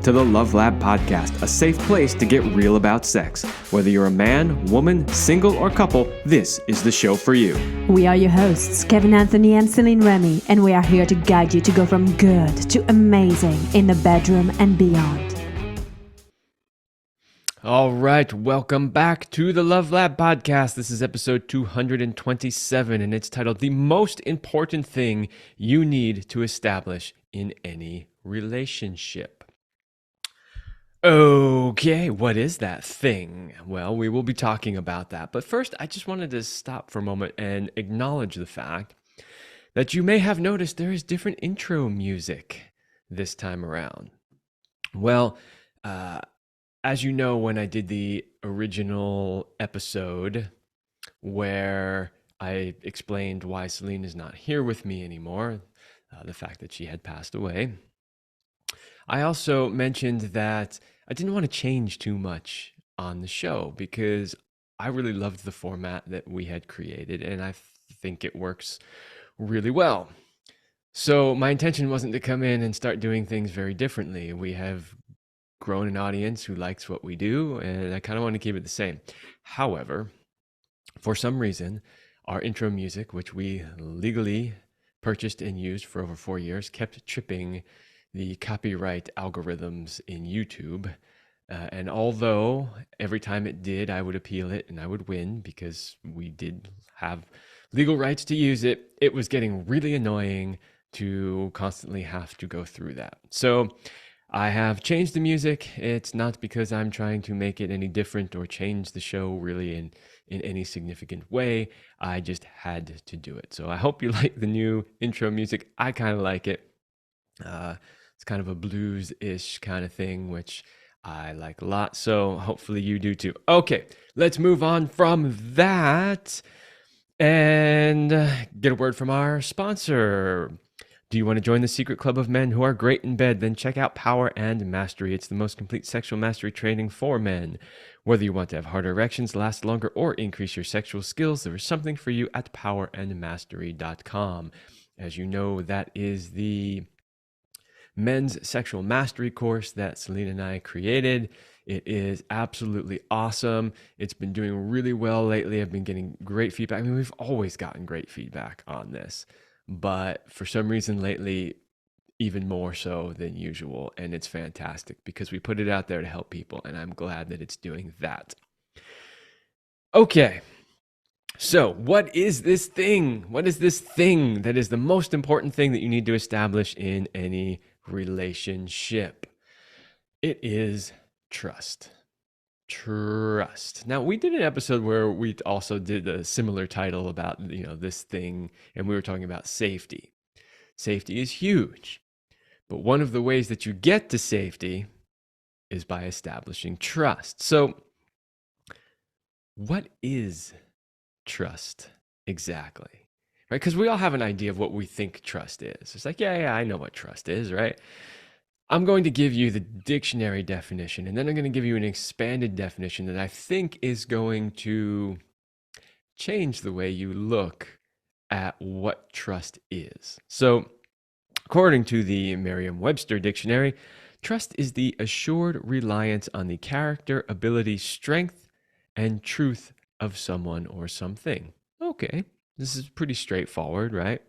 to the Love Lab Podcast, a safe place to get real about sex. Whether you're a man, woman, single, or couple, this is the show for you. We are your hosts, Kevin Anthony and Celine Remy, and we are here to guide you to go from good to amazing in the bedroom and beyond. All right, welcome back to the Love Lab Podcast. This is episode 227, and it's titled The Most Important Thing You Need to Establish in Any Relationship. Okay, what is that thing? Well, we will be talking about that. But first, I just wanted to stop for a moment and acknowledge the fact that you may have noticed there is different intro music this time around. Well, as you know, when I did the original episode where I explained why Celine is not here with me anymore, the fact that she had passed away, I also mentioned that I didn't want to change too much on the show because I really loved the format that we had created, and I think it works really well. So my intention wasn't to come in and start doing things very differently. We have grown an audience who likes what we do, and I kind of want to keep it the same. However, for some reason, our intro music, which we legally purchased and used for over 4 years, kept tripping the copyright algorithms in YouTube. And although every time it did, I would appeal it and I would win because we did have legal rights to use it, it was getting really annoying to constantly have to go through that. So I have changed the music. It's not because I'm trying to make it any different or change the show really in any significant way. I just had to do it. So I hope you like the new intro music. I kind of like it. It's kind of a blues-ish kind of thing, which I like a lot. So hopefully you do too. Okay, let's move on from that and get a word from our sponsor. Do you want to join the secret club of men who are great in bed? Then check out Power and Mastery. It's the most complete sexual mastery training for men. Whether you want to have harder erections, last longer, or increase your sexual skills, there is something for you at powerandmastery.com. As you know, that is the men's sexual mastery course that Celine and I created. It is absolutely awesome. It's been doing really well lately. I've been getting great feedback. I mean, we've always gotten great feedback on this, but for some reason lately, even more so than usual. And it's fantastic because we put it out there to help people, and I'm glad that it's doing that. Okay, so what is this thing? What is this thing that is the most important thing that you need to establish in any relationship? It is trust. Trust. Now, we did an episode where we also did a similar title about, this thing, and we were talking about safety. Safety is huge, but one of the ways that you get to safety is by establishing trust. So, what is trust exactly? Right? Because we all have an idea of what we think trust is. It's like, yeah, I know what trust is, right? I'm going to give you the dictionary definition, and then I'm going to give you an expanded definition that I think is going to change the way you look at what trust is. So, according to the Merriam-Webster dictionary, trust is the assured reliance on the character, ability, strength, and truth of someone or something. Okay, this is pretty straightforward, right?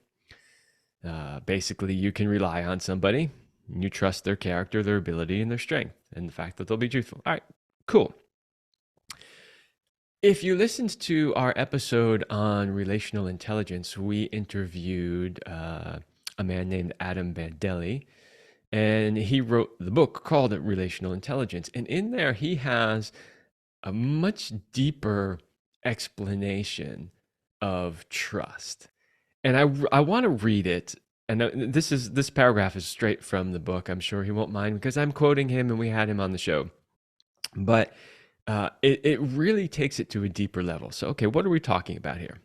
Basically, you can rely on somebody. You trust their character, their ability, and their strength, and the fact that they'll be truthful. All right, cool. If you listened to our episode on relational intelligence, we interviewed a man named Adam Bandelli, and he wrote the book called Relational Intelligence. And in there, he has a much deeper explanation of trust. And I want to read it. And this paragraph is straight from the book. I'm sure he won't mind because I'm quoting him and we had him on the show. But it really takes it to a deeper level. So, okay, what are we talking about here?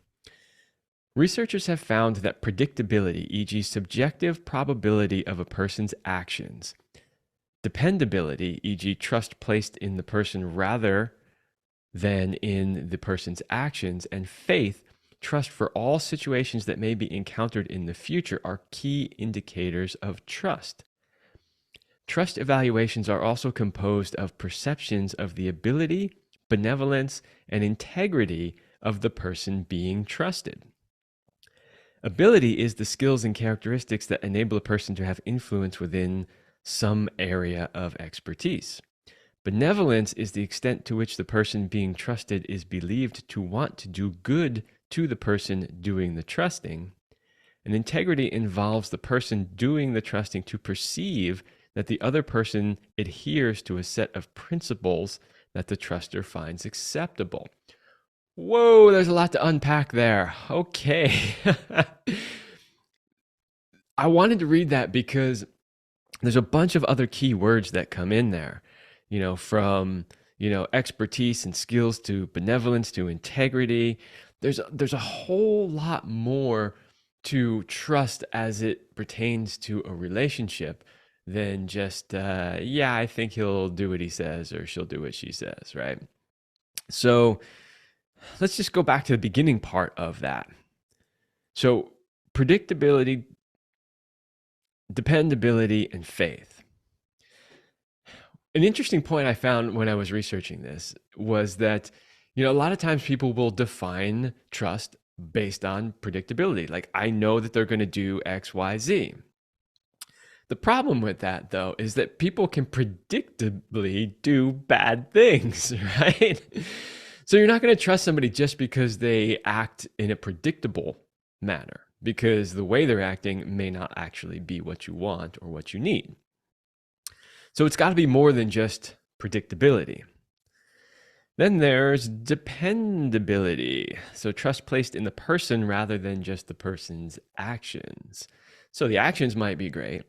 Researchers have found that predictability, e.g. subjective probability of a person's actions, dependability, e.g. trust placed in the person rather than in the person's actions, and faith, trust for all situations that may be encountered in the future, are key indicators of trust. Trust evaluations are also composed of perceptions of the ability, benevolence, and integrity of the person being trusted. Ability is the skills and characteristics that enable a person to have influence within some area of expertise. Benevolence is the extent to which the person being trusted is believed to want to do good to the person doing the trusting. And integrity involves the person doing the trusting to perceive that the other person adheres to a set of principles that the truster finds acceptable. Whoa, there's a lot to unpack there. Okay. I wanted to read that because there's a bunch of other key words that come in there, from, expertise and skills to benevolence to integrity. There's a whole lot more to trust as it pertains to a relationship than just, yeah, I think he'll do what he says or she'll do what she says, right? So let's just go back to the beginning part of that. So, predictability, dependability, and faith. An interesting point I found when I was researching this was that, a lot of times people will define trust based on predictability. Like, I know that they're going to do X, Y, Z. The problem with that, though, is that people can predictably do bad things, right? So you're not going to trust somebody just because they act in a predictable manner, because the way they're acting may not actually be what you want or what you need. So it's got to be more than just predictability. Then there's dependability. So trust placed in the person rather than just the person's actions. So the actions might be great,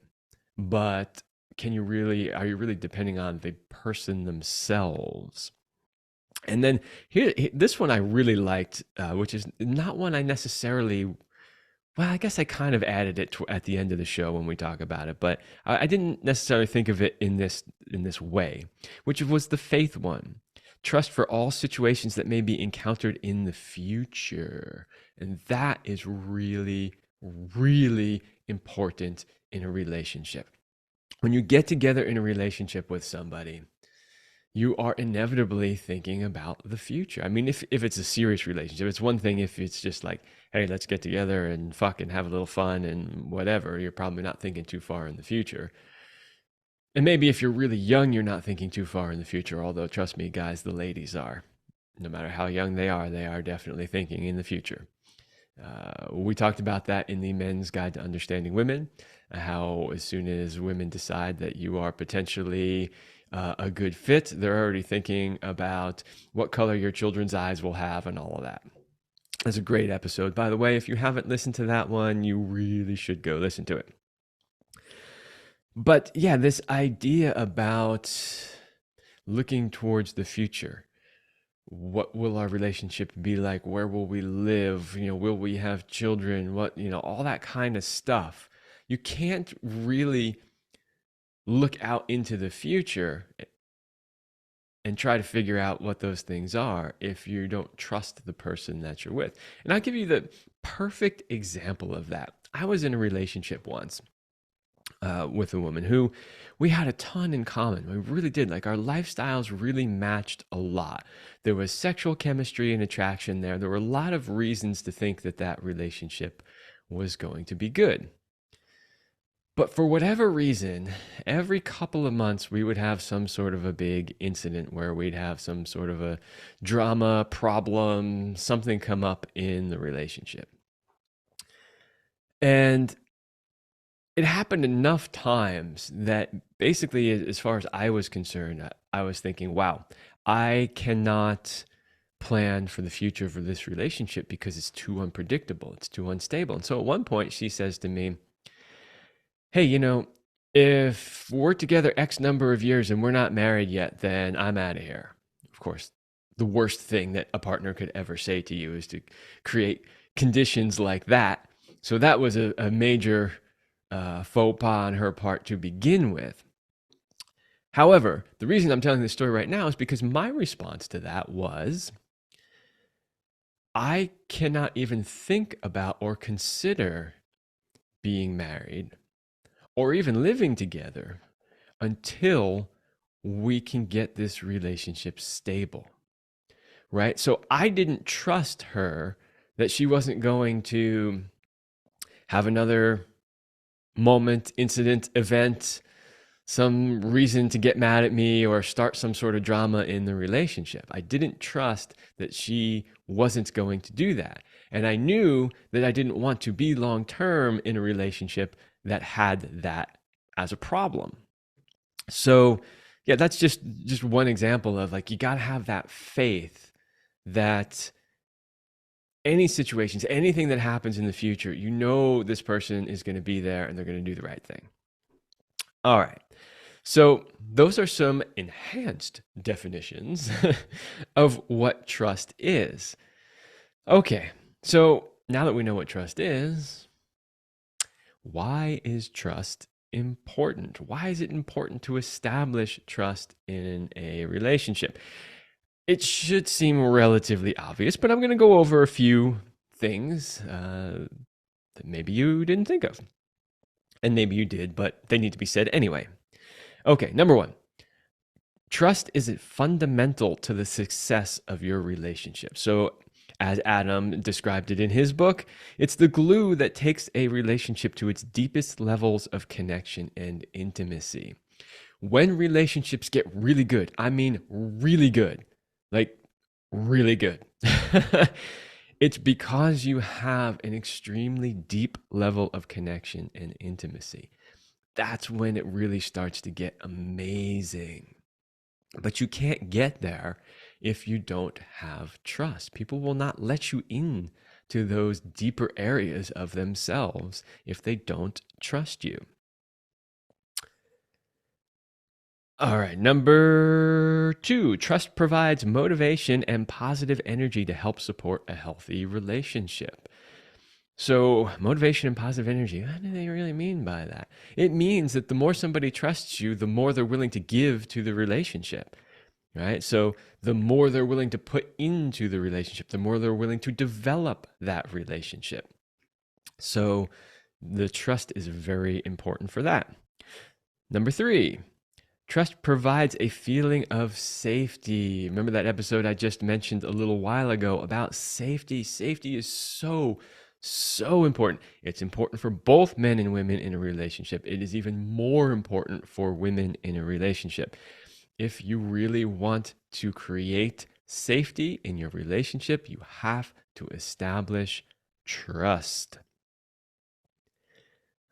but are you really depending on the person themselves? And then this one I really liked, which is not one I necessarily, well, I guess I kind of added it at the end of the show when we talk about it, but I didn't necessarily think of it in this way, which was the faith one. Trust for all situations that may be encountered in the future. And that is really, really important in a relationship. When you get together in a relationship with somebody, you are inevitably thinking about the future. I mean, if it's a serious relationship, it's one thing if it's just like, hey, let's get together and fucking have a little fun and whatever. You're probably not thinking too far in the future. And maybe if you're really young, you're not thinking too far in the future. Although, trust me, guys, the ladies are. No matter how young they are definitely thinking in the future. We talked about that in the Men's Guide to Understanding Women, how as soon as women decide that you are potentially a good fit, they're already thinking about what color your children's eyes will have and all of that. That's a great episode. By the way, if you haven't listened to that one, you really should go listen to it. But yeah, this idea about looking towards the future. What will our relationship be like? Where will we live? Will we have children? All that kind of stuff. You can't really look out into the future and try to figure out what those things are if you don't trust the person that you're with. And I'll give you the perfect example of that. I was in a relationship once with a woman who we had a ton in common. We really did. Like, our lifestyles really matched a lot. There was sexual chemistry and attraction there. There were a lot of reasons to think that relationship was going to be good. But for whatever reason, every couple of months, we would have some sort of a big incident where we'd have some sort of a drama, problem, something come up in the relationship. And it happened enough times that basically, as far as I was concerned, I was thinking, wow, I cannot plan for the future for this relationship because it's too unpredictable. It's too unstable. And so at one point, she says to me, hey, if we're together X number of years and we're not married yet, then I'm out of here. Of course, the worst thing that a partner could ever say to you is to create conditions like that. So that was a major faux pas on her part to begin with. However, the reason I'm telling this story right now is because my response to that was, I cannot even think about or consider being married or even living together until we can get this relationship stable, right? So I didn't trust her that she wasn't going to have another moment, incident, event, some reason to get mad at me or start some sort of drama in the relationship. I didn't trust that she wasn't going to do that. And I knew that I didn't want to be long term in a relationship that had that as a problem. So, yeah, that's just one example of like you got to have that faith that any situations, anything that happens in the future, you know this person is going to be there and they're going to do the right thing. All right. So, those are some enhanced definitions of what trust is. Okay. So, now that we know what trust is, why is trust important? Why is it important to establish trust in a relationship? It should seem relatively obvious, but I'm going to go over a few things that maybe you didn't think of. And maybe you did, but they need to be said anyway. Okay, number one, trust is fundamental to the success of your relationship. So, as Adam described it in his book, it's the glue that takes a relationship to its deepest levels of connection and intimacy. When relationships get really good, I mean really good, like really good, it's because you have an extremely deep level of connection and intimacy. That's when it really starts to get amazing. But you can't get there if you don't have trust. People will not let you in to those deeper areas of themselves if they don't trust you. All right, number two, trust provides motivation and positive energy to help support a healthy relationship. So, motivation and positive energy, what do they really mean by that? It means that the more somebody trusts you, the more they're willing to give to the relationship, right? So, the more they're willing to put into the relationship, the more they're willing to develop that relationship. So, the trust is very important for that. Number three, trust provides a feeling of safety. Remember that episode I just mentioned a little while ago about safety? Safety is so important. It's important for both men and women in a relationship. It is even more important for women in a relationship. If you really want to create safety in your relationship, you have to establish trust.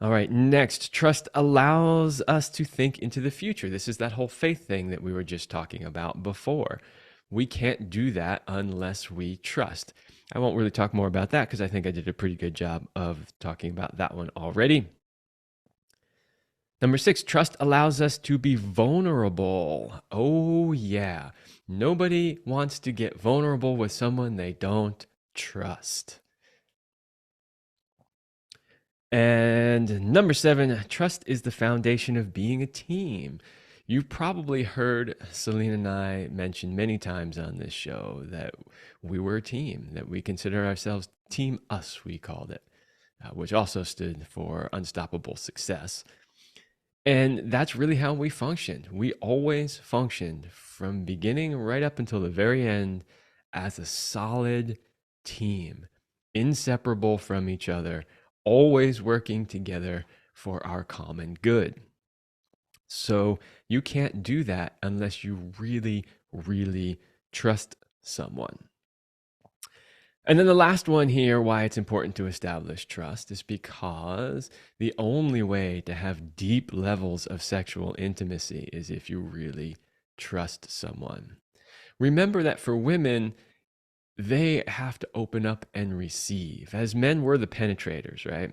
All right, next, trust allows us to think into the future. This is that whole faith thing that we were just talking about before. We can't do that unless we trust. I won't really talk more about that because I think I did a pretty good job of talking about that one already. Number six, trust allows us to be vulnerable. Oh, yeah. Nobody wants to get vulnerable with someone they don't trust. And number seven, trust is the foundation of being a team. You've probably heard Celine and I mention many times on this show that we were a team, that we consider ourselves Team Us, we called it, which also stood for Unstoppable Success. And that's really how we functioned. We always functioned from beginning right up until the very end as a solid team, inseparable from each other, always working together for our common good. So you can't do that unless you really, really trust someone. And then the last one here, why it's important to establish trust, is because the only way to have deep levels of sexual intimacy is if you really trust someone. Remember that for women, they have to open up and receive. As men, we're the penetrators, right?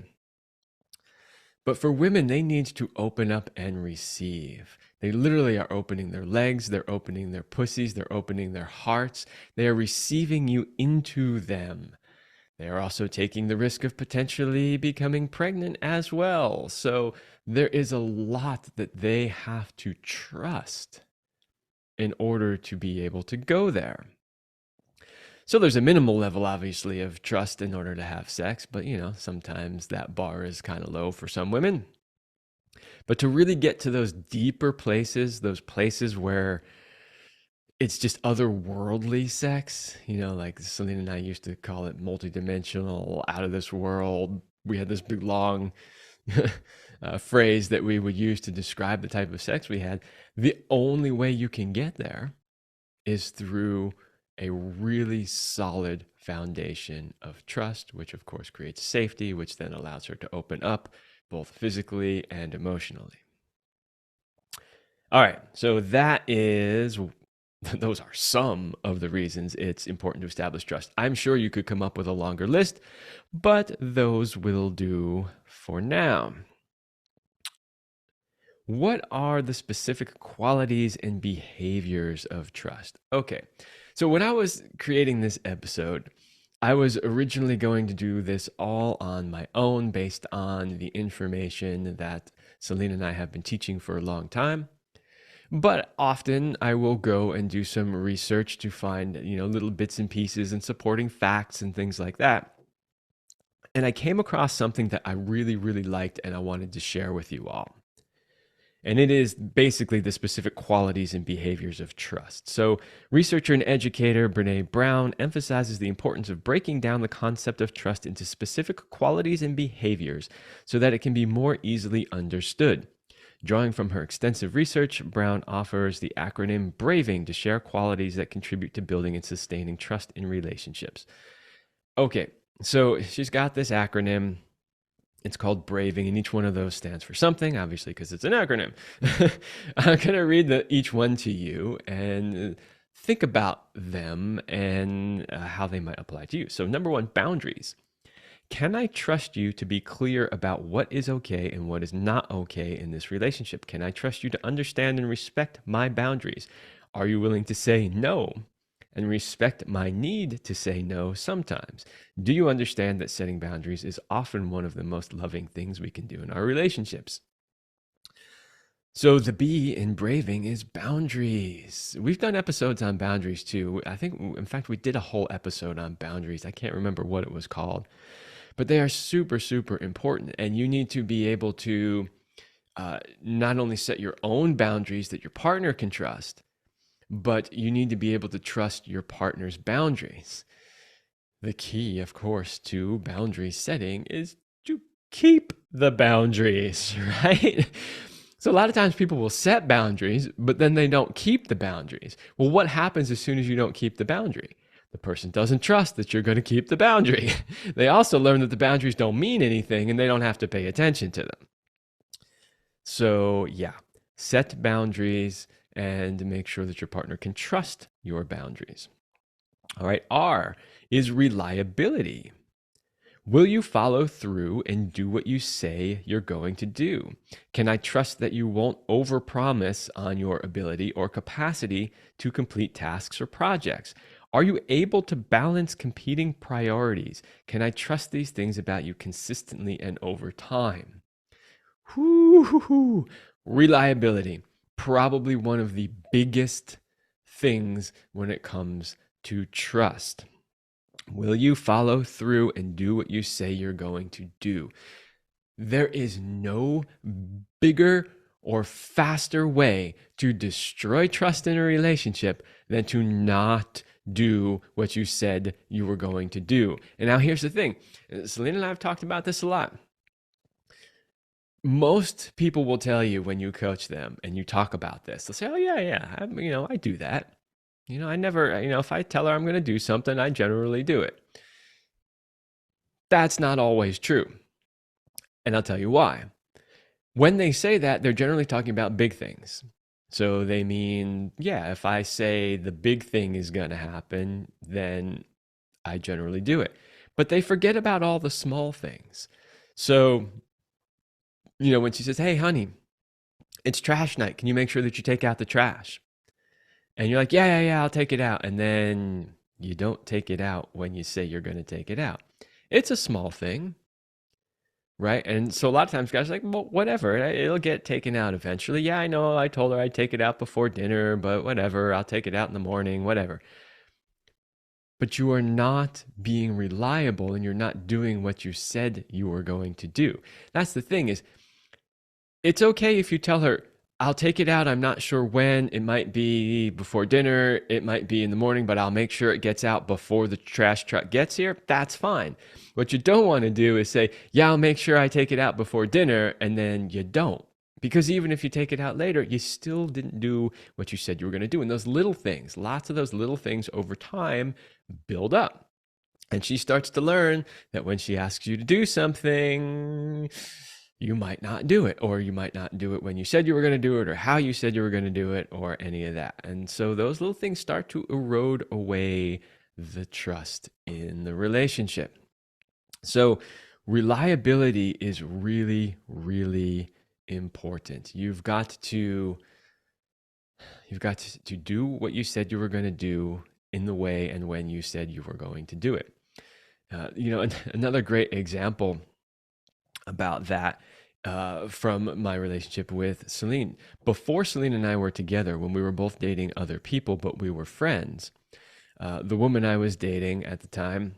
But for women, they need to open up and receive. They literally are opening their legs, they're opening their pussies, they're opening their hearts. They are receiving you into them. They are also taking the risk of potentially becoming pregnant as well. So there is a lot that they have to trust in order to be able to go there. So there's a minimal level, obviously, of trust in order to have sex, but sometimes that bar is kind of low for some women. But to really get to those deeper places, those places where it's just otherworldly sex, like Selena and I used to call it multidimensional, out of this world. We had this big long phrase that we would use to describe the type of sex we had. The only way you can get there is through a really solid foundation of trust, which of course creates safety, which then allows her to open up both physically and emotionally. All right, so those are some of the reasons it's important to establish trust. I'm sure you could come up with a longer list, but those will do for now. What are the specific qualities and behaviors of trust? Okay, so when I was creating this episode, I was originally going to do this all on my own based on the information that Selena and I have been teaching for a long time. But often I will go and do some research to find, little bits and pieces and supporting facts and things like that. And I came across something that I really, really liked and I wanted to share with you all. And it is basically the specific qualities and behaviors of trust. So, researcher and educator Brene Brown emphasizes the importance of breaking down the concept of trust into specific qualities and behaviors so that it can be more easily understood. Drawing from her extensive research, Brown offers the acronym BRAVING to share qualities that contribute to building and sustaining trust in relationships. Okay, so she's got this acronym. It's called BRAVING, and each one of those stands for something, obviously, because it's an acronym. I'm going to read each one to you and think about them and how they might apply to you. So, number one, boundaries. Can I trust you to be clear about what is okay and what is not okay in this relationship? Can I trust you to understand and respect my boundaries? Are you willing to say no and respect my need to say no sometimes? Do you understand that setting boundaries is often one of the most loving things we can do in our relationships? So the B in braving is boundaries. We've done episodes on boundaries too. I think, in fact, we did a whole episode on boundaries. I can't remember what it was called, but they are super, super important. And you need to be able to not only set your own boundaries that your partner can trust, but you need to be able to trust your partner's boundaries. The key, of course, to boundary setting is to keep the boundaries, right? So a lot of times people will set boundaries, but then they don't keep the boundaries. Well, what happens as soon as you don't keep the boundary? The person doesn't trust that you're going to keep the boundary. They also learn that the boundaries don't mean anything and they don't have to pay attention to them. So, yeah, set boundaries and make sure that your partner can trust your boundaries. All right, R is reliability. Will you follow through and do what you say you're going to do? Can I trust that you won't overpromise on your ability or capacity to complete tasks or projects? Are you able to balance competing priorities? Can I trust these things about you consistently and over time? Reliability, probably one of the biggest things when it comes to trust. Will you follow through and do what you say you're going to do? There is no bigger or faster way to destroy trust in a relationship than to not do what you said you were going to do. And now here's the thing. Selena and I have talked about this a lot. Most people will tell you when you coach them and you talk about this, they'll say, oh, yeah, I do that. I never, if I tell her I'm going to do something, I generally do it. That's not always true. And I'll tell you why. When they say that, they're generally talking about big things. So they mean, yeah, if I say the big thing is going to happen, then I generally do it. But they forget about all the small things. So, when she says, hey, honey, it's trash night. Can you make sure that you take out the trash? And you're like, yeah, I'll take it out. And then you don't take it out when you say you're going to take it out. It's a small thing, right? And so a lot of times guys are like, well, whatever, it'll get taken out eventually. Yeah, I know I told her I'd take it out before dinner, but whatever, I'll take it out in the morning, whatever. But you are not being reliable and you're not doing what you said you were going to do. That's the thing is, it's okay if you tell her, I'll take it out. I'm not sure when. It might be before dinner. It might be in the morning, but I'll make sure it gets out before the trash truck gets here. That's fine. What you don't want to do is say, yeah, I'll make sure I take it out before dinner, and then you don't. Because even if you take it out later, you still didn't do what you said you were going to do. And those little things, lots of those little things over time build up. And she starts to learn that when she asks you to do something, you might not do it, or you might not do it when you said you were going to do it, or how you said you were going to do it, or any of that. And so those little things start to erode away the trust in the relationship. So reliability is really, really important. You've got to do what you said you were going to do in the way and when you said you were going to do it. Another great example about that from my relationship with Celine. Before Celine and I were together, when we were both dating other people, but we were friends, the woman I was dating at the time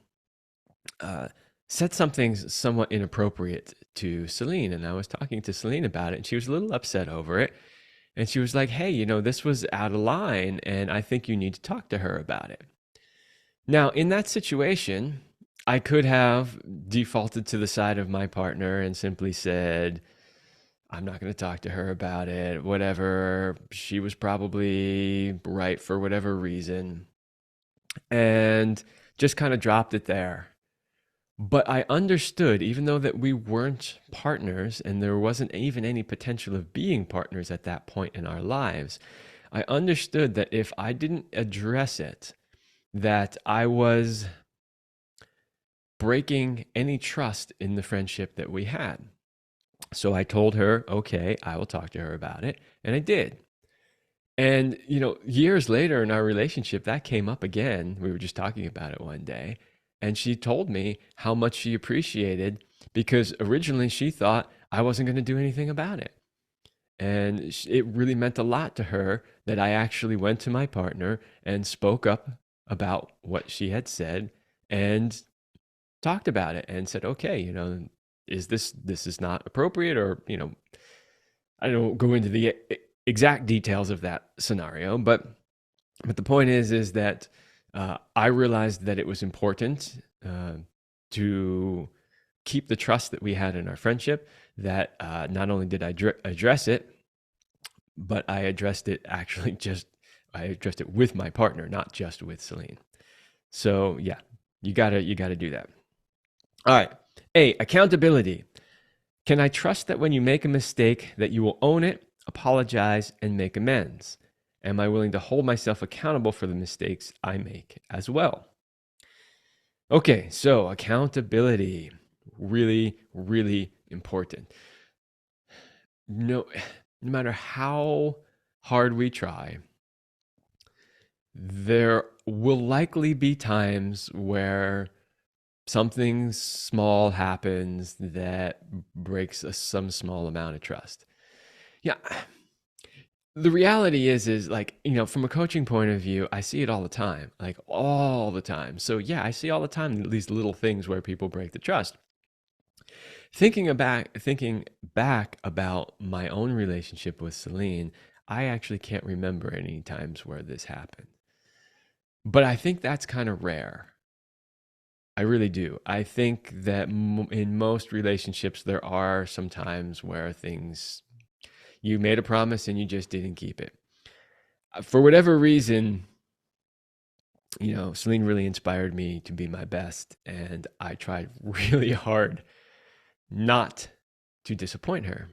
said something somewhat inappropriate to Celine. And I was talking to Celine about it, and she was a little upset over it. And she was like, hey, this was out of line, and I think you need to talk to her about it. Now, in that situation, I could have defaulted to the side of my partner and simply said, I'm not going to talk to her about it, whatever. She was probably right for whatever reason, and just kind of dropped it there. But I understood, even though that we weren't partners and there wasn't even any potential of being partners at that point in our lives, I understood that if I didn't address it, that I was breaking any trust in the friendship that we had. So I told her, okay, I will talk to her about it. And I did. And, years later in our relationship, that came up again. We were just talking about it one day. And she told me how much she appreciated, because originally she thought I wasn't going to do anything about it. And it really meant a lot to her that I actually went to my partner and spoke up about what she had said and talked about it and said, okay, this is not appropriate, or, I don't go into the exact details of that scenario, but the point is that I realized that it was important to keep the trust that we had in our friendship, that not only did I address it, but I addressed it with my partner, not just with Celine. So yeah, you gotta do that. All right. A, accountability. Can I trust that when you make a mistake that you will own it, apologize, and make amends? Am I willing to hold myself accountable for the mistakes I make as well? Okay, so accountability, really, really important. No matter how hard we try, there will likely be times where something small happens that breaks some small amount of trust. Yeah. The reality is like, from a coaching point of view, I see it all the time, like all the time. So yeah, I see all the time these little things where people break the trust. Thinking back about my own relationship with Celine, I actually can't remember any times where this happened. But I think that's kind of rare. I really do. I think that in most relationships, there are some times where you made a promise and you just didn't keep it. For whatever reason, Celine really inspired me to be my best, and I tried really hard not to disappoint her.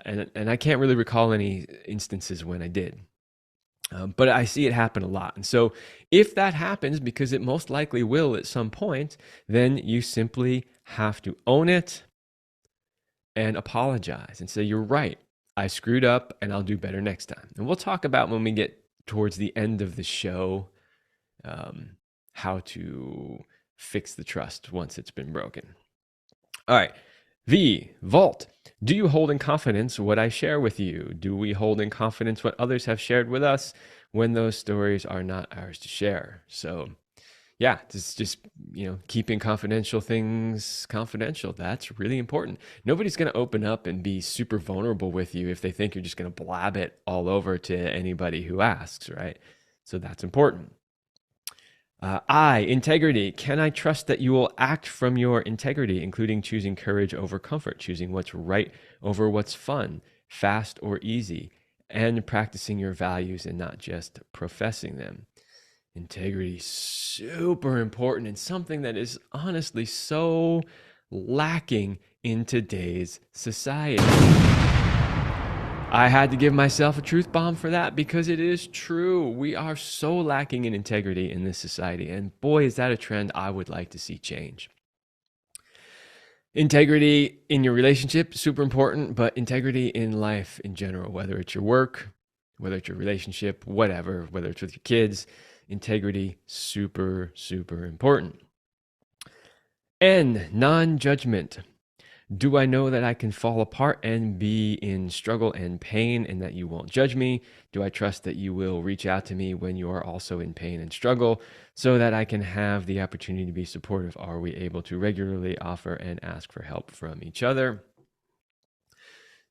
And I can't really recall any instances when I did. But I see it happen a lot. And so if that happens, because it most likely will at some point, then you simply have to own it and apologize and say, you're right, I screwed up and I'll do better next time. And we'll talk about, when we get towards the end of the show, how to fix the trust once it's been broken. All right. V, vault. Do you hold in confidence what I share with you? Do we hold in confidence what others have shared with us when those stories are not ours to share? So yeah, just keeping confidential things confidential. That's really important. Nobody's going to open up and be super vulnerable with you if they think you're just going to blab it all over to anybody who asks, right? So that's important. Integrity. Can I trust that you will act from your integrity, including choosing courage over comfort, choosing what's right over what's fun, fast or easy, and practicing your values and not just professing them? Integrity, super important, and something that is honestly so lacking in today's society. I had to give myself a truth bomb for that because it is true. We are so lacking in integrity in this society. And boy, is that a trend I would like to see change. Integrity in your relationship, super important, but integrity in life in general, whether it's your work, whether it's your relationship, whatever, whether it's with your kids, integrity, super, super important. N, non-judgment. Do I know that I can fall apart and be in struggle and pain and that you won't judge me? Do I trust that you will reach out to me when you are also in pain and struggle so that I can have the opportunity to be supportive? Are we able to regularly offer and ask for help from each other?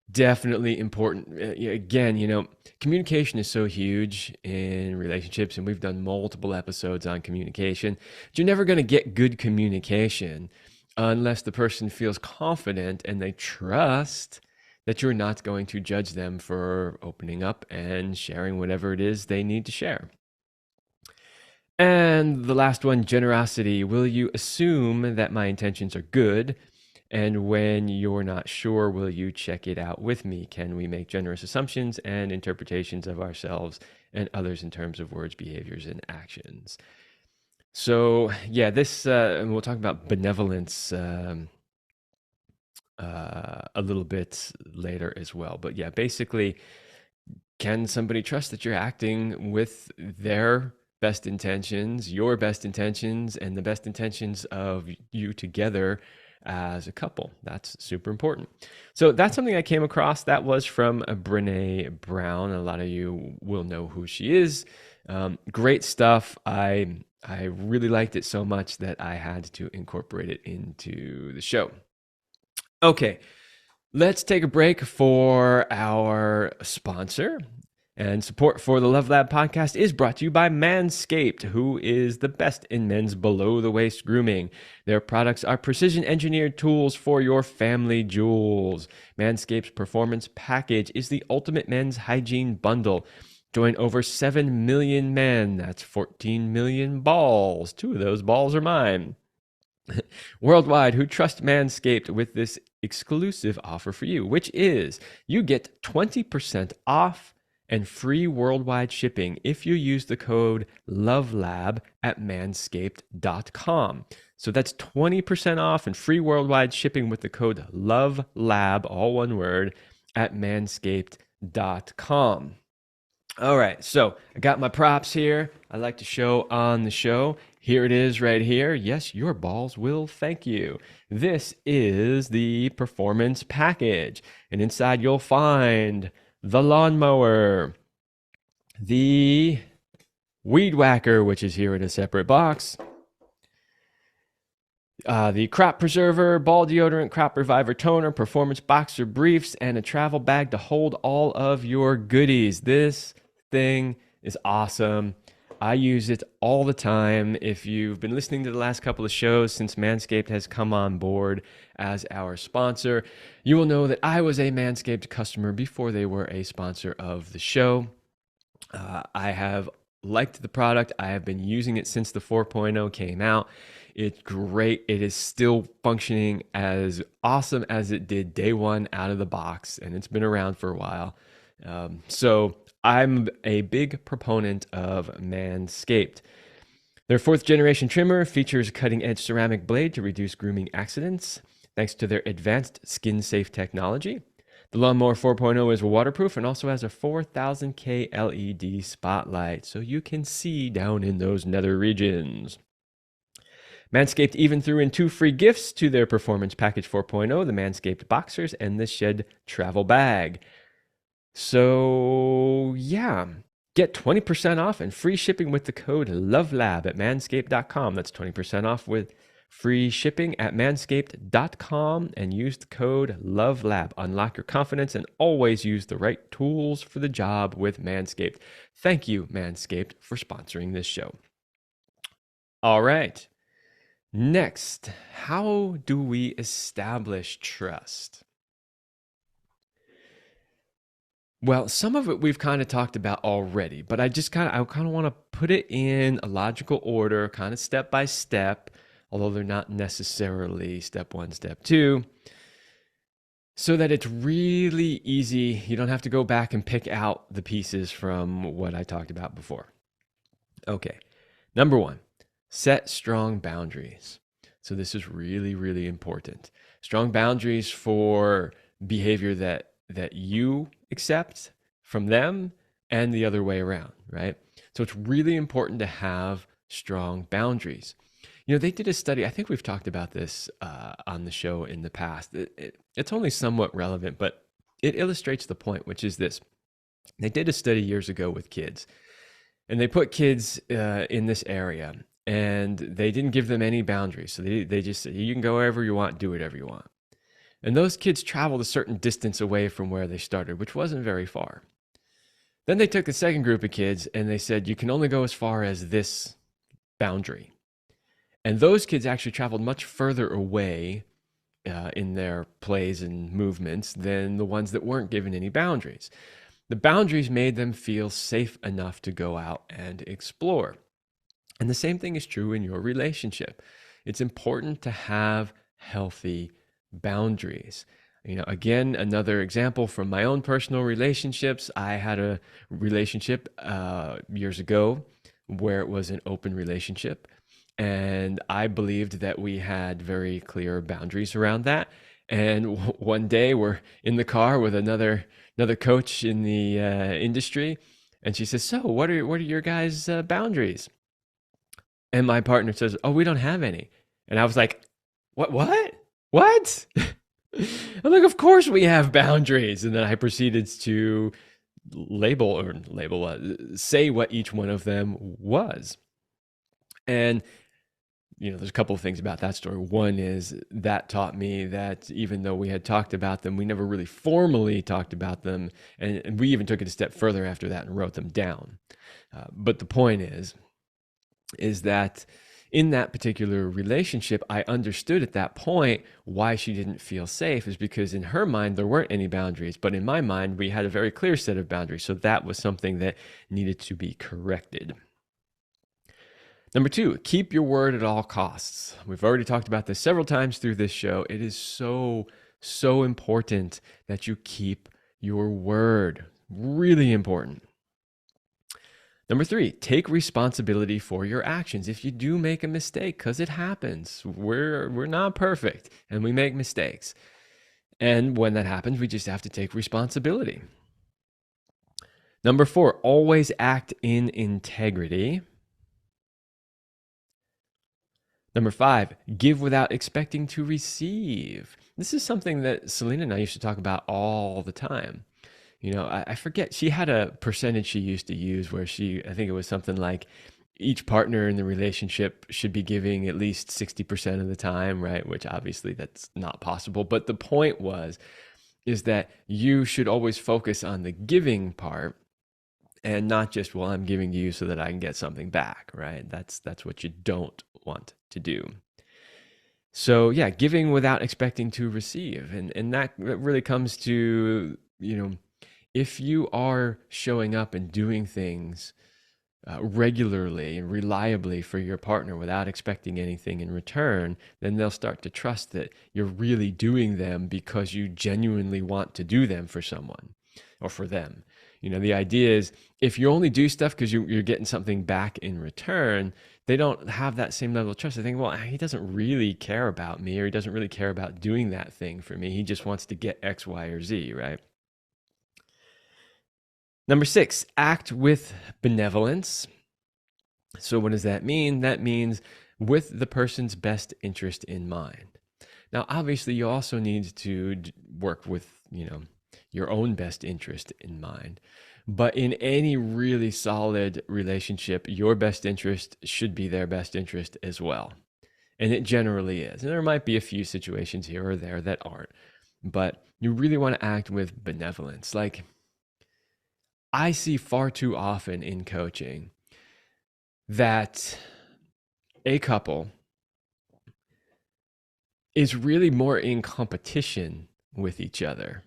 Definitely important. Again, communication is so huge in relationships, and we've done multiple episodes on communication. But you're never going to get good communication unless the person feels confident and they trust that you're not going to judge them for opening up and sharing whatever it is they need to share. And the last one, generosity. Will you assume that my intentions are good? And when you're not sure, will you check it out with me? Can we make generous assumptions and interpretations of ourselves and others in terms of words, behaviors, and actions? So yeah, this and we'll talk about benevolence a little bit later as well. But yeah, basically, can somebody trust that you're acting with their best intentions, your best intentions, and the best intentions of you together as a couple? That's super important. So that's something I came across. That was from Brene Brown. A lot of you will know who she is. Great stuff. I really liked it so much that I had to incorporate it into the show. Okay, let's take a break for our sponsor. And support for the Love Lab podcast is brought to you by Manscaped, who is the best in men's below-the-waist grooming. Their products are precision-engineered tools for your family jewels. Manscaped's Performance Package is the ultimate men's hygiene bundle. Join over 7 million men. That's 14 million balls. 2 of those balls are mine. Worldwide, who trust Manscaped with this exclusive offer for you, which is you get 20% off and free worldwide shipping if you use the code LOVELAB at manscaped.com. So that's 20% off and free worldwide shipping with the code LOVELAB, all one word, at manscaped.com. All right, so I got my props here. I like to show on the show. Here it is right here. Yes, your balls will thank you. This is the Performance Package. And inside you'll find the lawnmower, the weed whacker, which is here in a separate box, the crop preserver, ball deodorant, crop reviver toner, performance boxer briefs, and a travel bag to hold all of your goodies. This thing is awesome. I use it all the time. If you've been listening to the last couple of shows since Manscaped has come on board as our sponsor, you will know that I was a Manscaped customer before they were a sponsor of the show. I have liked the product. I have been using it since the 4.0 came out. It's great. It is still functioning as awesome as it did day one out of the box, and it's been around for a while. So I'm a big proponent of Manscaped. Their 4th generation trimmer features a cutting-edge ceramic blade to reduce grooming accidents, thanks to their advanced skin-safe technology. The Lawnmower 4.0 is waterproof and also has a 4000K LED spotlight, so you can see down in those nether regions. Manscaped even threw in 2 free gifts to their Performance Package 4.0, the Manscaped Boxers and the Shed Travel Bag. So, yeah, Get 20% off and free shipping with the code LOVELAB at manscaped.com. That's 20% off with free shipping at manscaped.com and use the code LOVELAB. Unlock your confidence and always use the right tools for the job with Manscaped. Thank you, Manscaped, for sponsoring this show. All right. Next, how do we establish trust? Well, some of it we've kind of talked about already, but I kind of want to put it in a logical order, kind of step by step, although they're not necessarily step one, step two, so that it's really easy. You don't have to go back and pick out the pieces from what I talked about before. Okay. Number one, set strong boundaries. So this is really, really important. Strong boundaries for behavior that you accept from them and the other way around, right? So it's really important to have strong boundaries. You know, they did a study, I think we've talked about this on the show in the past. It's only somewhat relevant, but it illustrates the point, which is this. They did a study years ago with kids, and they put kids in this area, and they didn't give them any boundaries. So they just said, you can go wherever you want, do whatever you want. And those kids traveled a certain distance away from where they started, which wasn't very far. Then they took the second group of kids and they said, you can only go as far as this boundary. And those kids actually traveled much further away in their plays and movements than the ones that weren't given any boundaries. The boundaries made them feel safe enough to go out and explore. And the same thing is true in your relationship. It's important to have healthy boundaries. You know, again, another example from my own personal relationships. I had a relationship years ago where it was an open relationship, and I believed that we had very clear boundaries around that. And one day we're in the car with another coach in the industry, and she says, "So, what are your guys' boundaries?" And my partner says, "Oh, we don't have any." And I was like, What? I'm like, of course we have boundaries. And then I proceeded to say what each one of them was. And, you know, there's a couple of things about that story. One is that taught me that even though we had talked about them, we never really formally talked about them. And we even took it a step further after that and wrote them down. But the point is that in that particular relationship, I understood at that point why she didn't feel safe is because in her mind, there weren't any boundaries. But in my mind, we had a very clear set of boundaries. So that was something that needed to be corrected. Number two, keep your word at all costs. We've already talked about this several times through this show. It is so important that you keep your word. Really important. Number three, take responsibility for your actions. If you do make a mistake, because it happens, we're not perfect and we make mistakes. And when that happens, we just have to take responsibility. Number four, always act in integrity. Number five, give without expecting to receive. This is something that Selena and I used to talk about all the time. You know, I forget, she had a percentage she used to use where I think it was something like each partner in the relationship should be giving at least 60% of the time, right? Which obviously that's not possible. But the point is that you should always focus on the giving part and not just, well, I'm giving to you so that I can get something back, right? That's what you don't want to do. So yeah, giving without expecting to receive. And that really comes to, you know, if you are showing up and doing things regularly and reliably for your partner without expecting anything in return, then they'll start to trust that you're really doing them because you genuinely want to do them for someone or for them. You know, the idea is if you only do stuff because you're getting something back in return, they don't have that same level of trust. They think, well, he doesn't really care about me, or he doesn't really care about doing that thing for me. He just wants to get X, Y, or Z, right? Number six, act with benevolence. So what does that mean? That means with the person's best interest in mind. Now, obviously, you also need to work with, you know, your own best interest in mind. But in any really solid relationship, your best interest should be their best interest as well. And it generally is. And there might be a few situations here or there that aren't, but you really want to act with benevolence. Like, I see far too often in coaching that a couple is really more in competition with each other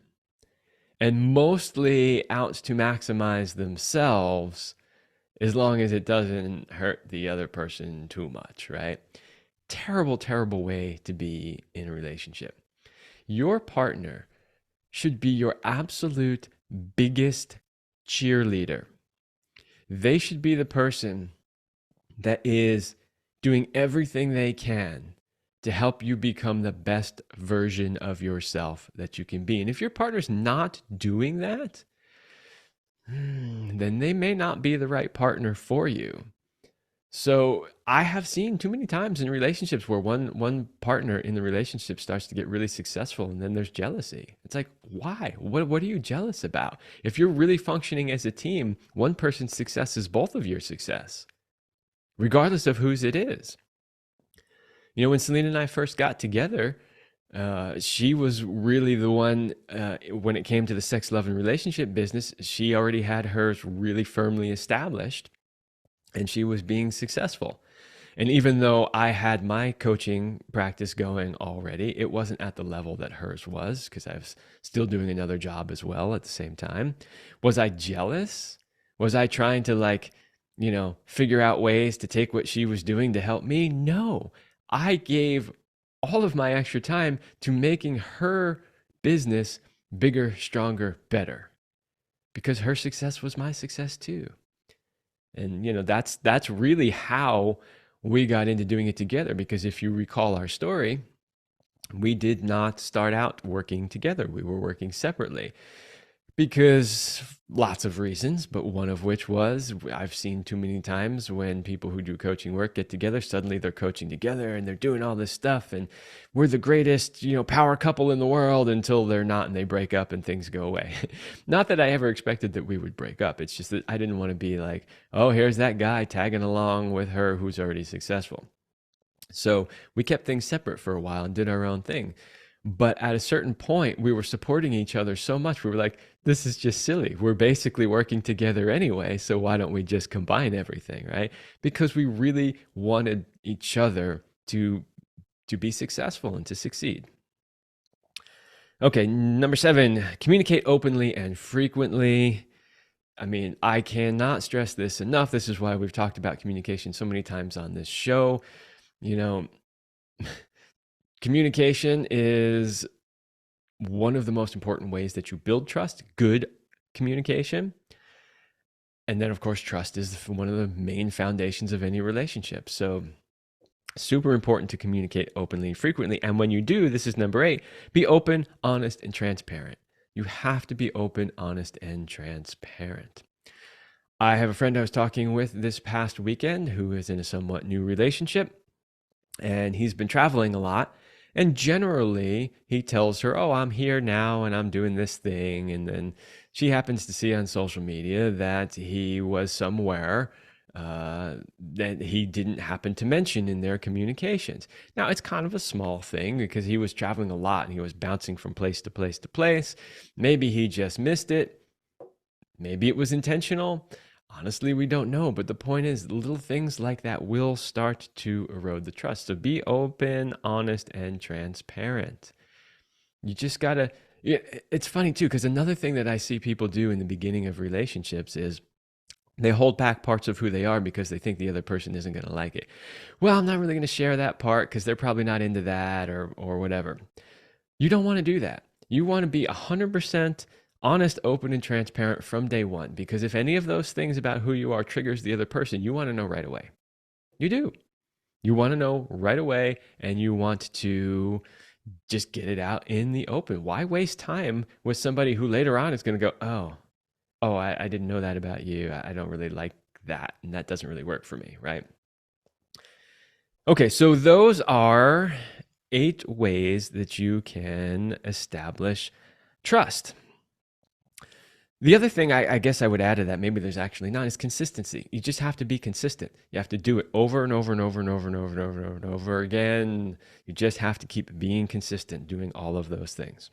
and mostly out to maximize themselves as long as it doesn't hurt the other person too much, right? Terrible, terrible way to be in a relationship. Your partner should be your absolute biggest cheerleader. They should be the person that is doing everything they can to help you become the best version of yourself that you can be. And if your partner's not doing that, then they may not be the right partner for you. So I have seen too many times in relationships where one partner in the relationship starts to get really successful and then there's jealousy. It's like, why? What are you jealous about? If you're really functioning as a team, one person's success is both of your success, regardless of whose it is. You know, when Selena and I first got together, she was really the one, when it came to the sex, love, and relationship business, she already had hers really firmly established and she was being successful. And even though I had my coaching practice going already, it wasn't at the level that hers was because I was still doing another job as well at the same time. Was I jealous? Was I trying to figure out ways to take what she was doing to help me? No. I gave all of my extra time to making her business bigger, stronger, better because her success was my success too. And that's really how we got into doing it together, because if you recall our story, we did not start out working together. We were working separately because lots of reasons, but one of which was I've seen too many times when people who do coaching work get together, suddenly they're coaching together and they're doing all this stuff and we're the greatest, power couple in the world until they're not and they break up and things go away. Not that I ever expected that we would break up. It's just that I didn't want to be like, oh, here's that guy tagging along with her who's already successful. So we kept things separate for a while and did our own thing. But at a certain point, we were supporting each other so much. We were like, this is just silly. We're basically working together anyway. So why don't we just combine everything, right? Because we really wanted each other to be successful and to succeed. Okay, number 7, communicate openly and frequently. I mean, I cannot stress this enough. This is why we've talked about communication so many times on this show. Communication is one of the most important ways that you build trust, good communication. And then, of course, trust is one of the main foundations of any relationship. So super important to communicate openly and frequently. And when you do, this is number 8, be open, honest, and transparent. You have to be open, honest, and transparent. I have a friend I was talking with this past weekend who is in a somewhat new relationship, and he's been traveling a lot. And generally, he tells her, oh, I'm here now and I'm doing this thing. And then she happens to see on social media that he was somewhere that he didn't happen to mention in their communications. Now, it's kind of a small thing because he was traveling a lot and he was bouncing from place to place to place. Maybe he just missed it. Maybe it was intentional. Honestly, we don't know, but the point is little things like that will start to erode the trust. So be open, honest, and transparent. You just gotta, it's funny too, because another thing that I see people do in the beginning of relationships is they hold back parts of who they are because they think the other person isn't gonna like it. Well, I'm not really gonna share that part because they're probably not into that or whatever. You don't wanna do that. You wanna be 100% honest, open, and transparent from day one, because if any of those things about who you are triggers the other person, you want to know right away. You do. You want to know right away, and you want to just get it out in the open. Why waste time with somebody who later on is going to go, oh, I didn't know that about you. I don't really like that, and that doesn't really work for me, right? Okay, so those are 8 ways that you can establish trust. The other thing I guess I would add to that, maybe there's actually not, is consistency. You just have to be consistent. You have to do it over and over and over and over and over and over and over and over again. You just have to keep being consistent, doing all of those things.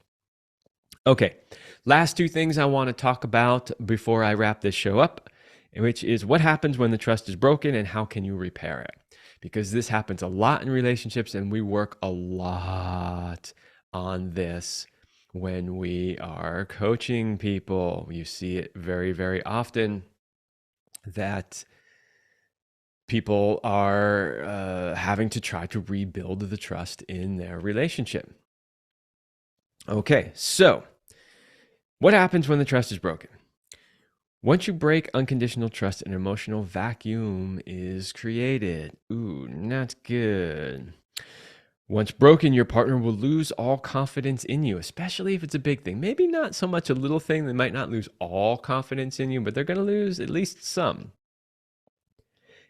Okay, last two things I want to talk about before I wrap this show up, which is what happens when the trust is broken and how can you repair it? Because this happens a lot in relationships, and we work a lot on this when we are coaching people. You see it very, very often that people are having to try to rebuild the trust in their relationship. Okay, so what happens when the trust is broken? Once you break unconditional trust, an emotional vacuum is created. Ooh, not good. Once broken, your partner will lose all confidence in you, especially if it's a big thing. Maybe not so much a little thing. They might not lose all confidence in you, but they're going to lose at least some.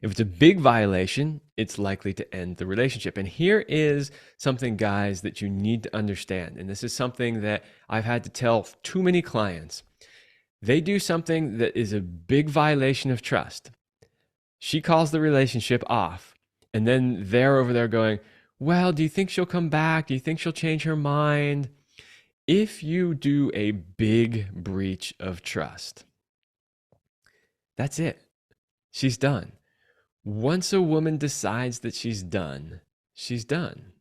If it's a big violation, it's likely to end the relationship. And here is something, guys, that you need to understand. And this is something that I've had to tell too many clients. They do something that is a big violation of trust. She calls the relationship off. And then they're over there going, well, do you think she'll come back? Do you think she'll change her mind? If you do a big breach of trust, that's it. She's done. Once a woman decides that she's done, she's done.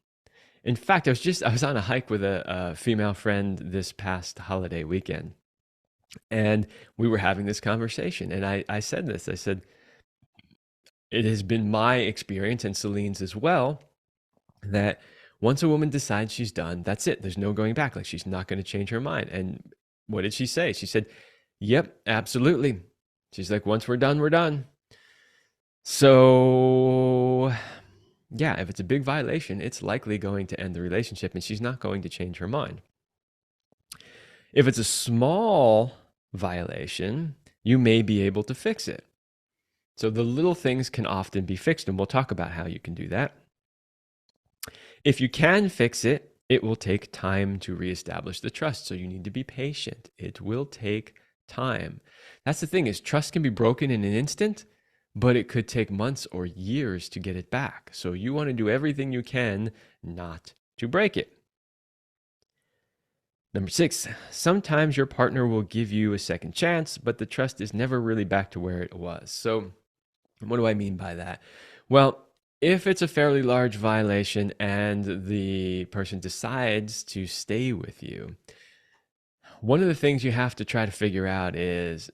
In fact, I was on a hike with a female friend this past holiday weekend, and we were having this conversation. And I said this, I said, it has been my experience and Celine's as well, that once a woman decides she's done, that's it. There's no going back. Like, she's not going to change her mind. And what did she say? She said, yep, absolutely. She's like, once we're done, we're done. So yeah, if it's a big violation, it's likely going to end the relationship, and she's not going to change her mind. If it's a small violation, you may be able to fix it. So the little things can often be fixed, and we'll talk about how you can do that. If you can fix it, it will take time to reestablish the trust. So you need to be patient. It will take time. That's the thing, is trust can be broken in an instant, but it could take months or years to get it back. So you want to do everything you can not to break it. Number 6, sometimes your partner will give you a second chance, but the trust is never really back to where it was. So what do I mean by that? Well, if it's a fairly large violation and the person decides to stay with you, one of the things you have to try to figure out is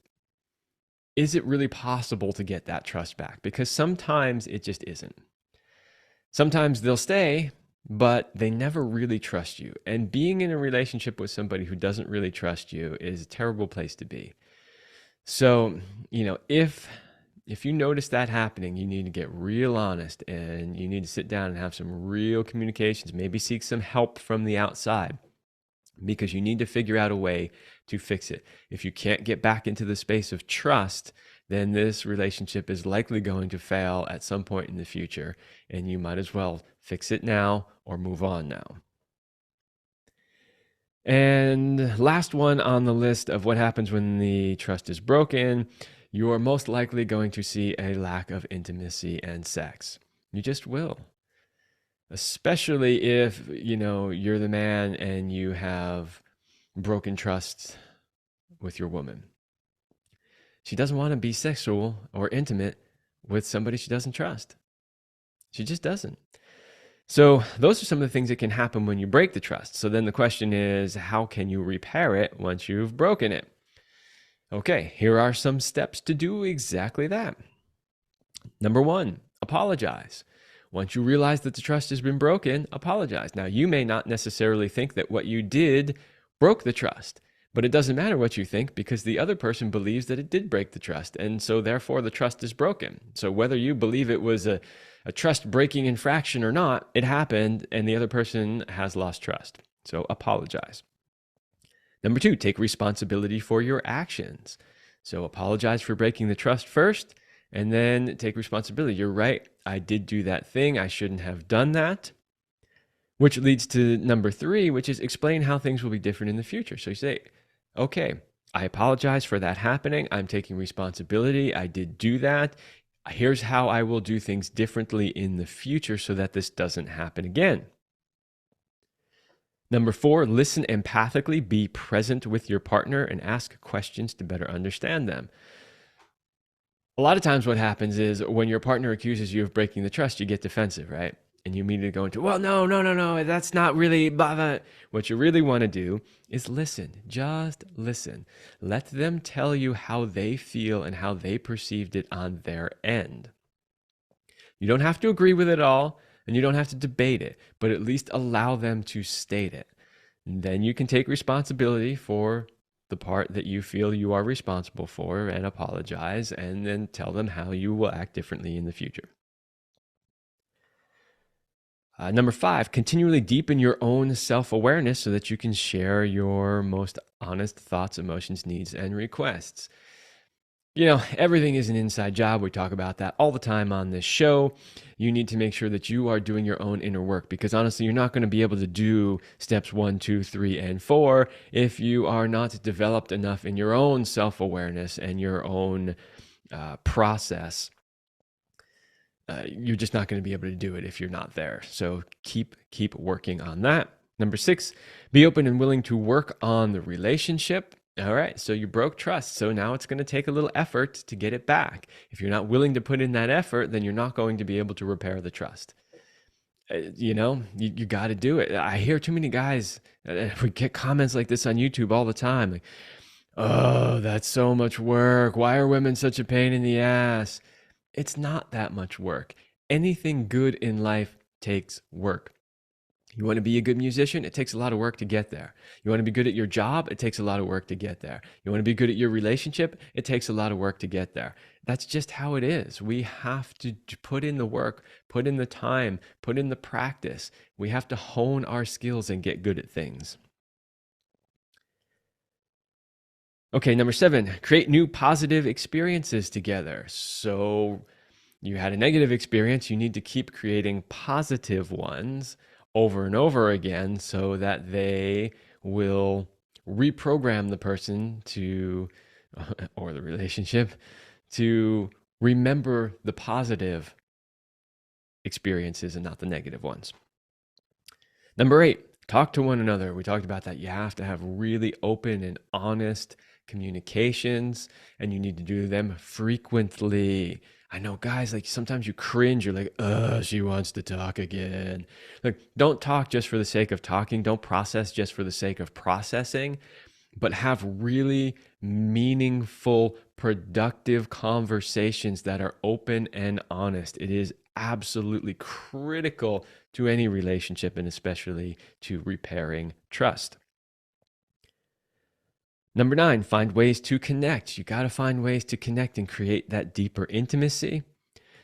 it really possible to get that trust back? Because sometimes it just isn't. Sometimes they'll stay, but they never really trust you. And being in a relationship with somebody who doesn't really trust you is a terrible place to be. So, if you notice that happening, you need to get real honest, and you need to sit down and have some real communications, maybe seek some help from the outside, because you need to figure out a way to fix it. If you can't get back into the space of trust, then this relationship is likely going to fail at some point in the future, and you might as well fix it now or move on now. And last one on the list of what happens when the trust is broken, you are most likely going to see a lack of intimacy and sex. You just will. Especially if, you're the man and you have broken trust with your woman. She doesn't want to be sexual or intimate with somebody she doesn't trust. She just doesn't. So those are some of the things that can happen when you break the trust. So then the question is, how can you repair it once you've broken it? Okay, here are some steps to do exactly that. Number 1, apologize. Once you realize that the trust has been broken, apologize. Now, you may not necessarily think that what you did broke the trust, but it doesn't matter what you think, because the other person believes that it did break the trust, and so therefore the trust is broken. So whether you believe it was a trust-breaking infraction or not, it happened, and the other person has lost trust. So apologize. Number 2, take responsibility for your actions. So apologize for breaking the trust first, and then take responsibility. You're right, I did do that thing. I shouldn't have done that. Which leads to number 3, which is explain how things will be different in the future. So you say, okay, I apologize for that happening. I'm taking responsibility. I did do that. Here's how I will do things differently in the future so that this doesn't happen again. Number 4, listen empathically, be present with your partner and ask questions to better understand them. A lot of times what happens is when your partner accuses you of breaking the trust, you get defensive, right? And you immediately go into, well, no, that's not really blah, blah. What you really want to do is listen, just listen. Let them tell you how they feel and how they perceived it on their end. You don't have to agree with it all, and you don't have to debate it, but at least allow them to state it. And then you can take responsibility for the part that you feel you are responsible for and apologize, and then tell them how you will act differently in the future. Number 5, continually deepen your own self-awareness so that you can share your most honest thoughts, emotions, needs, and requests. You know, everything is an inside job. We talk about that all the time on this show. You need to make sure that you are doing your own inner work, because honestly, you're not going to be able to do steps 1, 2, 3, and 4 if you are not developed enough in your own self-awareness and your own process. You're just not going to be able to do it if you're not there. So keep working on that. Number 6, be open and willing to work on the relationship. All right, so you broke trust. So now it's going to take a little effort to get it back. If you're not willing to put in that effort, then you're not going to be able to repair the trust. You got to do it. I hear too many guys, we get comments like this on YouTube all the time. Like, oh, that's so much work. Why are women such a pain in the ass? It's not that much work. Anything good in life takes work. You want to be a good musician? It takes a lot of work to get there. You want to be good at your job? It takes a lot of work to get there. You want to be good at your relationship? It takes a lot of work to get there. That's just how it is. We have to put in the work, put in the time, put in the practice. We have to hone our skills and get good at things. Okay, number 7, create new positive experiences together. So you had a negative experience, you need to keep creating positive ones over and over again so that they will reprogram the person to, or the relationship, to remember the positive experiences and not the negative ones. Number 8, talk to one another. We talked about that. You have to have really open and honest communications, and you need to do them frequently. I know guys, like sometimes you cringe, you're like, she wants to talk again. Like, don't talk just for the sake of talking. Don't process just for the sake of processing, but have really meaningful, productive conversations that are open and honest. It is absolutely critical to any relationship, and especially to repairing trust. Number 9, find ways to connect. You got to find ways to connect and create that deeper intimacy.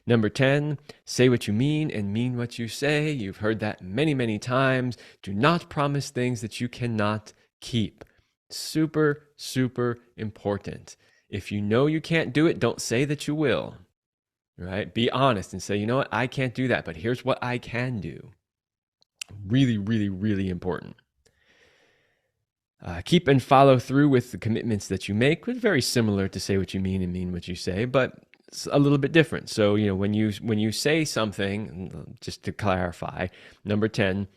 Number 10, say what you mean and mean what you say. You've heard that many, many times. Do not promise things that you cannot keep. Super, super important. If you know you can't do it, don't say that you will, right? Be honest and say, you know what, I can't do that, but here's what I can do. Really, really, really important. Keep and follow through with the commitments that you make. It's very similar to say what you mean and mean what you say, but it's a little bit different. So, when you say something, just to clarify, number 10,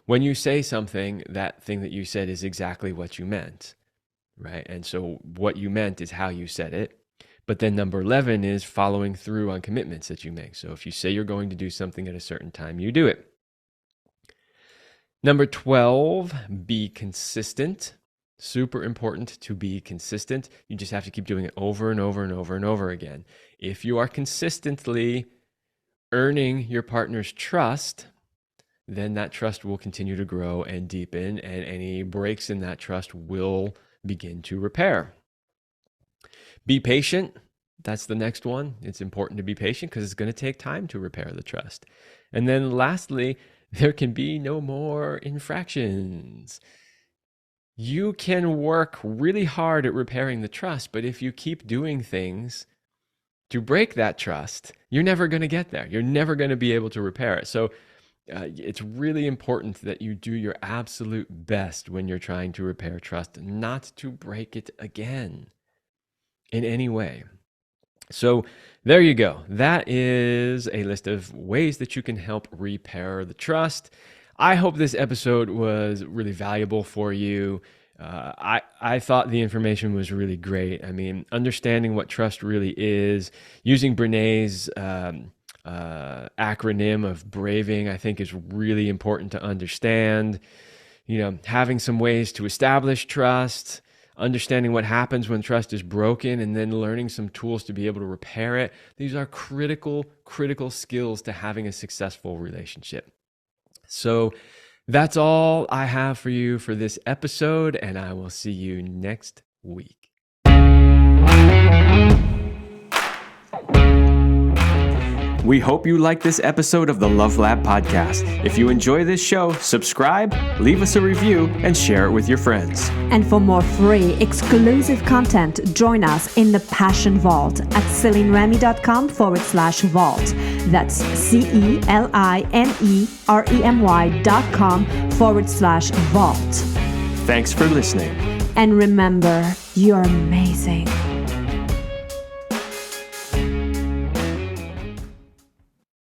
when you say something, that thing that you said is exactly what you meant, right? And so what you meant is how you said it. But then number 11 is following through on commitments that you make. So if you say you're going to do something at a certain time, you do it. Number 12, be consistent. Super important to be consistent. You just have to keep doing it over and over and over and over again. If you are consistently earning your partner's trust, then that trust will continue to grow and deepen, and any breaks in that trust will begin to repair. Be patient. That's the next one. It's important to be patient because it's going to take time to repair the trust. And then lastly, there can be no more infractions. You can work really hard at repairing the trust, but if you keep doing things to break that trust, you're never going to get there. You're never going to be able to repair it. So It's really important that you do your absolute best when you're trying to repair trust, not to break it again in any way. So there you go. That is a list of ways that you can help repair the trust. I hope this episode was really valuable for you. I thought the information was really great. I mean, understanding what trust really is, using Brené's acronym of braving, I think is really important to understand. Having some ways to establish trust, understanding what happens when trust is broken, and then learning some tools to be able to repair it. These are critical skills to having a successful relationship. So that's all I have for you for this episode, and I will see you next week. We hope you like this episode of the Love Lab podcast. If you enjoy this show, subscribe, leave us a review, and share it with your friends. And for more free, exclusive content, join us in the Passion Vault at CelineRemy.com/vault. That's CelineRemy.com/vault. Thanks for listening. And remember, you're amazing.